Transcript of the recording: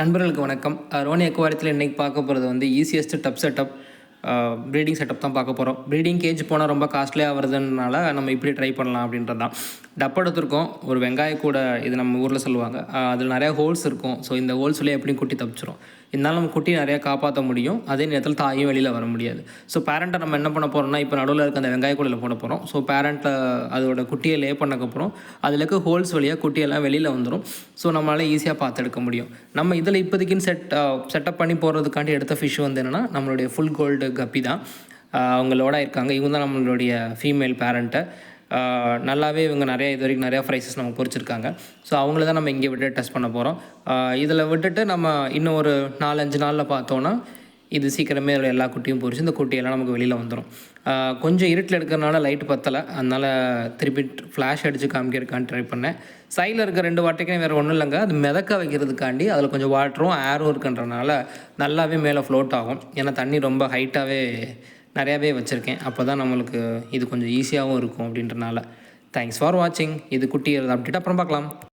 நண்பர்களுக்கு வணக்கம். ரோனி அக்வாரியத்தில் இன்றைக்கி பார்க்க போகிறது வந்து easiest tub setup, breeding setup தான் பார்க்க போகிறோம். ப்ரீடிங் கேஜ் போனால் ரொம்ப காஸ்ட்லியாக வருதுனால நம்ம இப்படி ட்ரை பண்ணலாம் அப்படின்றது தான். டப் எடுத்திருக்கோம். ஒரு வெங்காய கூட இது நம்ம ஊரில் சொல்லுவாங்க. அதில் நிறையா ஹோல்ஸ் இருக்கும். ஸோ இந்த ஹோல்ஸ் வழியாக எப்படியும் குட்டி தப்பிச்சிரும். இருந்தாலும் நம்ம குட்டி நிறையா காப்பாற்ற முடியும். அதே நேரத்தில் தாயும் வெளியில் வர முடியாது. ஸோ பேரண்ட்டை நம்ம என்ன பண்ண போகிறோம்னா, இப்போ நடுவில் இருக்க அந்த வெங்காய கூடையில் போட போகிறோம். ஸோ பேரண்ட்டை அதோட குட்டியை லே பண்ணக்கப்புறம் அதில் இருக்க ஹோல்ஸ் வழியாக குட்டியெல்லாம் வெளியில் வந்துடும். ஸோ நம்மளால் ஈஸியாக பார்த்து எடுக்க முடியும். நம்ம இதில் இப்போதைக்குன்னு செட்டப் பண்ணி போடுறதுக்காண்டி எடுத்த ஃபிஷ் வந்து என்னென்னா, நம்மளுடைய ஃபுல் கோல்டு கப்பி தான். அவங்களோட இருக்காங்க. இவங்க தான் நம்மளுடைய ஃபீமேல் பேரண்ட்டை. நல்லாவே இவங்க இது வரைக்கும் நிறையா ப்ரைஸஸ் நம்ம பொறிச்சிருக்காங்க. ஸோ அவங்கள தான் நம்ம இங்கே விட்டு டெஸ்ட் பண்ண போகிறோம். இதில் விட்டுட்டு நம்ம இன்னும் ஒரு 4-5 நாளில் பார்த்தோன்னா இது சீக்கிரமே எல்லா குட்டியும் பொறிச்சு இந்த குட்டியெல்லாம் நமக்கு வெளியில் வந்துடும். கொஞ்சம் இருட்டில் எடுக்கிறனால லைட் பத்தலை, அதனால் திருப்பி ஃப்ளாஷ் அடித்து காமிக்கிறதுக்கான்னு ட்ரை பண்ணேன். சைடில் இருக்க 2 வாட்டைக்கும் வேறு ஒன்றும் இல்லைங்க, அது மிதக்க வைக்கிறதுக்காண்டி அதில் கொஞ்சம் வாட்டரும் ஏரும் இருக்குன்றனால நல்லாவே மேலே ஃப்ளோட் ஆகும். ஏன்னா தண்ணி ரொம்ப ஹைட்டாகவே நிறையாவே வச்சுருக்கேன். அப்போ தான் நம்மளுக்கு இது கொஞ்சம் ஈஸியாகவும் இருக்கும் அப்படின்றனால. தேங்க்ஸ் ஃபார் வாட்சிங். இது குட்டி அப்டேட் அப்புறம் பார்க்கலாம்.